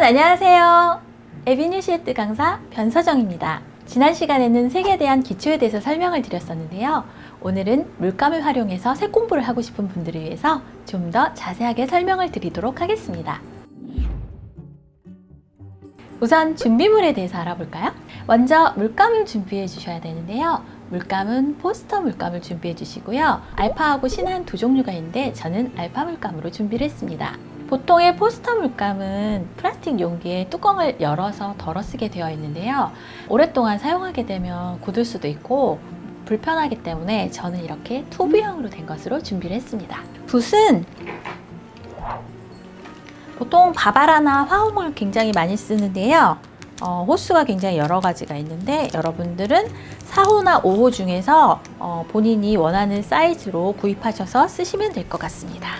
안녕하세요. 에비뉴시에트 강사 변서정입니다. 지난 시간에는 색에 대한 기초에 대해서 설명을 드렸었는데요. 오늘은 물감을 활용해서 색 공부를 하고 싶은 분들을 위해서 좀 더 자세하게 설명을 드리도록 하겠습니다. 우선 준비물에 대해서 알아볼까요? 먼저 물감을 준비해 주셔야 되는데요. 물감은 포스터 물감을 준비해 주시고요. 알파하고 신한 두 종류가 있는데 저는 알파 물감으로 준비를 했습니다. 보통의 포스터 물감은 플라스틱 용기에 뚜껑을 열어서 덜어 쓰게 되어 있는데요. 오랫동안 사용하게 되면 굳을 수도 있고 불편하기 때문에 저는 이렇게 튜브형으로 된 것으로 준비를 했습니다. 붓은 보통 바바라나 화홍을 굉장히 많이 쓰는데요. 호수가 굉장히 여러 가지가 있는데 여러분들은 4호나 5호 중에서 본인이 원하는 사이즈로 구입하셔서 쓰시면 될 것 같습니다.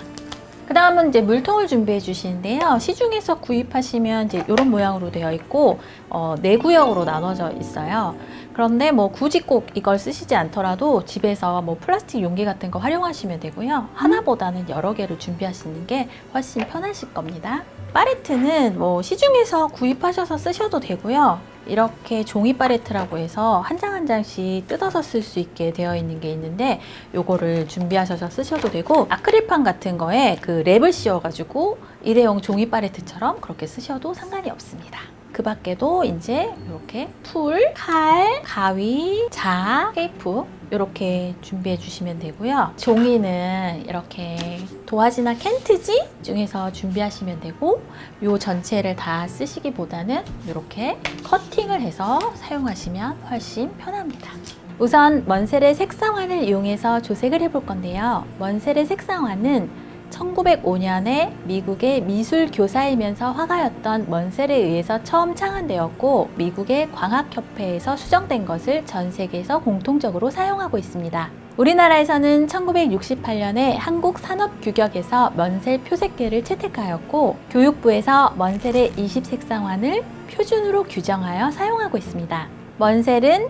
그 다음은 이제 물통을 준비해 주시는데요. 시중에서 구입하시면 이제 이런 모양으로 되어 있고 4구역으로 나눠져 있어요. 그런데 뭐 굳이 꼭 이걸 쓰시지 않더라도 집에서 뭐 플라스틱 용기 같은 거 활용하시면 되고요. 하나보다는 여러 개를 준비하시는 게 훨씬 편하실 겁니다. 팔레트는 뭐 시중에서 구입하셔서 쓰셔도 되고요. 이렇게 종이 팔레트라고 해서 한 장 한 장씩 뜯어서 쓸 수 있게 되어 있는 게 있는데 요거를 준비하셔서 쓰셔도 되고, 아크릴판 같은 거에 그 랩을 씌워가지고 일회용 종이 팔레트처럼 그렇게 쓰셔도 상관이 없습니다. 그 밖에도 이제 이렇게 풀, 칼, 가위, 자, 테이프 이렇게 준비해 주시면 되고요. 종이는 이렇게 도화지나 캔트지 중에서 준비하시면 되고, 요 전체를 다 쓰시기보다는 이렇게 커팅을 해서 사용하시면 훨씬 편합니다. 우선 먼셀의 색상환을 이용해서 조색을 해볼 건데요. 먼셀의 색상환은 1905년에 미국의 미술 교사이면서 화가였던 먼셀에 의해서 처음 창안되었고, 미국의 광학협회에서 수정된 것을 전 세계에서 공통적으로 사용하고 있습니다. 우리나라에서는 1968년에 한국산업규격에서 먼셀 표색계를 채택하였고, 교육부에서 먼셀의 20색상환을 표준으로 규정하여 사용하고 있습니다. 먼셀은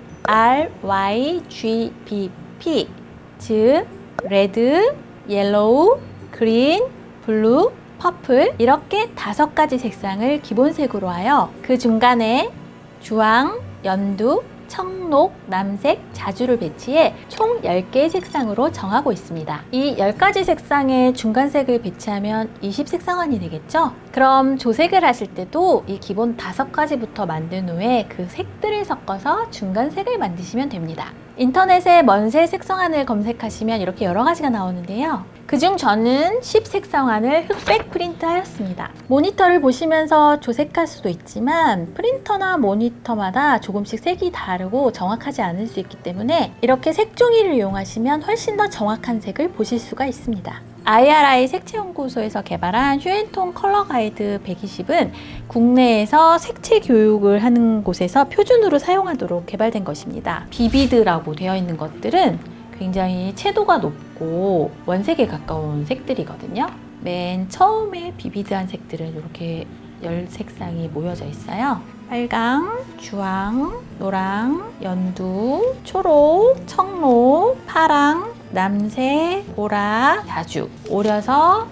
RYGBP, 즉 레드, 옐로우, 그린, 블루, 퍼플 이렇게 5가지 색상을 기본색으로 하여 그 중간에 주황, 연두, 청록, 남색, 자주를 배치해 총 10개의 색상으로 정하고 있습니다. 이 10가지 색상의 중간색을 배치하면 20색상환이 되겠죠? 그럼 조색을 하실 때도 이 기본 5가지부터 만든 후에 그 색들을 섞어서 중간색을 만드시면 됩니다. 인터넷에 먼셀 색상환을 검색하시면 이렇게 여러 가지가 나오는데요. 그중 저는 10색상환을 흑백 프린트 하였습니다. 모니터를 보시면서 조색할 수도 있지만 프린터나 모니터마다 조금씩 색이 다르고 정확하지 않을 수 있기 때문에 이렇게 색종이를 이용하시면 훨씬 더 정확한 색을 보실 수가 있습니다. IRI 색채연구소에서 개발한 휴앤톤 컬러 가이드 120은 국내에서 색채 교육을 하는 곳에서 표준으로 사용하도록 개발된 것입니다. 비비드라고 되어 있는 것들은 굉장히 채도가 높고 원색에 가까운 색들이거든요. 맨 처음에 비비드한 색들은 이렇게 10색상이 모여져 있어요. 빨강, 주황, 노랑, 연두, 초록, 청록, 파랑, 남색, 보라, 자주 오려서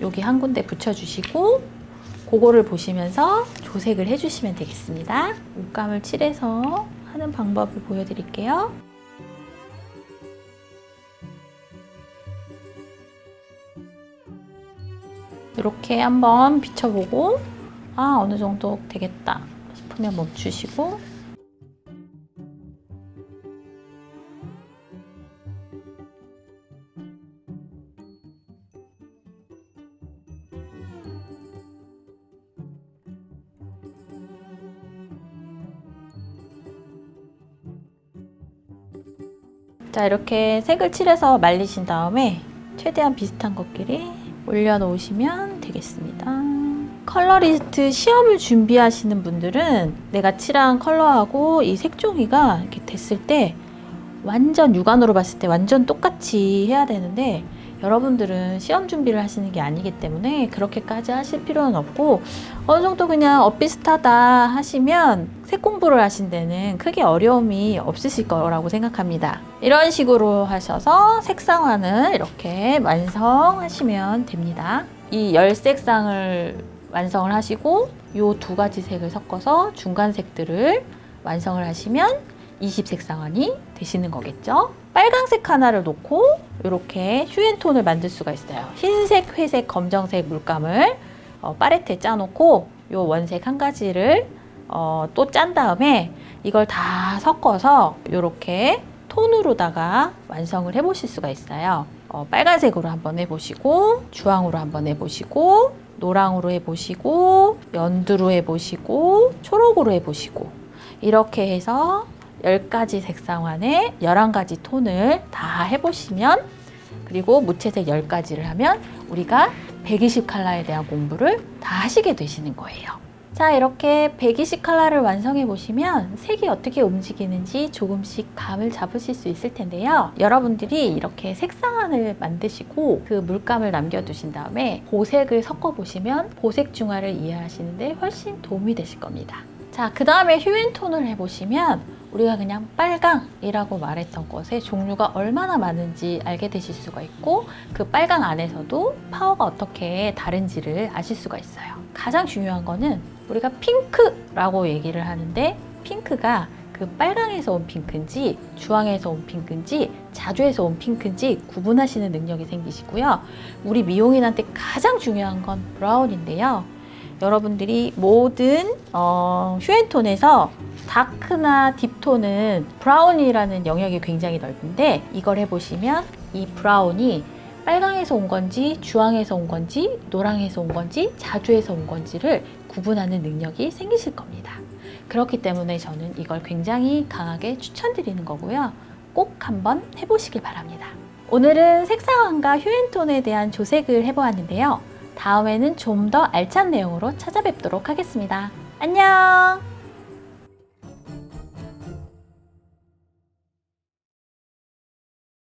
여기 한 군데 붙여주시고 그거를 보시면서 조색을 해주시면 되겠습니다. 물감을 칠해서 하는 방법을 보여드릴게요. 이렇게 한번 비춰보고 어느 정도 되겠다 싶으면 멈추시고, 자, 이렇게 색을 칠해서 말리신 다음에 최대한 비슷한 것끼리 올려놓으시면 되겠습니다. 컬러리스트 시험을 준비하시는 분들은 내가 칠한 컬러하고 이 색종이가 이렇게 됐을 때 완전 육안으로 봤을 때 완전 똑같이 해야 되는데, 여러분들은 시험 준비를 하시는 게 아니기 때문에 그렇게까지 하실 필요는 없고 어느 정도 그냥 엇비슷하다 하시면 색 공부를 하신 데는 크게 어려움이 없으실 거라고 생각합니다. 이런 식으로 하셔서 색상환을 이렇게 완성하시면 됩니다. 이 10색상을 완성을 하시고 요 두 가지 색을 섞어서 중간 색들을 완성을 하시면 20색상환이 되시는 거겠죠. 빨강색 하나를 놓고 이렇게 휴앤톤을 만들 수가 있어요. 흰색, 회색, 검정색 물감을 팔레트에 짜놓고 요 원색 한 가지를 또 짠 다음에 이걸 다 섞어서 이렇게 톤으로다가 완성을 해보실 수가 있어요. 빨간색으로 한번 해보시고, 주황으로 한번 해보시고, 노랑으로 해보시고, 연두로 해보시고, 초록으로 해보시고, 이렇게 해서 10가지 색상환에 11가지 톤을 다 해보시면, 그리고 무채색 10가지를 하면 우리가 120 컬러에 대한 공부를 다 하시게 되시는 거예요. 자, 이렇게 120 컬러를 완성해 보시면 색이 어떻게 움직이는지 조금씩 감을 잡으실 수 있을 텐데요. 여러분들이 이렇게 색상환을 만드시고 그 물감을 남겨두신 다음에 보색을 섞어 보시면 보색 중화를 이해하시는데 훨씬 도움이 되실 겁니다. 자, 그 다음에 휴앤톤을 해보시면 우리가 그냥 빨강이라고 말했던 것의 종류가 얼마나 많은지 알게 되실 수가 있고, 그 빨강 안에서도 파워가 어떻게 다른지를 아실 수가 있어요. 가장 중요한 거는 우리가 핑크라고 얘기를 하는데, 핑크가 그 빨강에서 온 핑크인지 주황에서 온 핑크인지 자주에서 온 핑크인지 구분하시는 능력이 생기시고요. 우리 미용인한테 가장 중요한 건 브라운인데요. 여러분들이 모든 휴앤톤에서 다크나 딥톤은 브라운이라는 영역이 굉장히 넓은데, 이걸 해보시면 이 브라운이 빨강에서 온 건지 주황에서 온 건지 노랑에서 온 건지 자주에서 온 건지를 구분하는 능력이 생기실 겁니다. 그렇기 때문에 저는 이걸 굉장히 강하게 추천드리는 거고요. 꼭 한번 해보시길 바랍니다. 오늘은 색상환과 휴앤톤에 대한 조색을 해보았는데요. 다음에는 좀 더 알찬 내용으로 찾아뵙도록 하겠습니다. 안녕!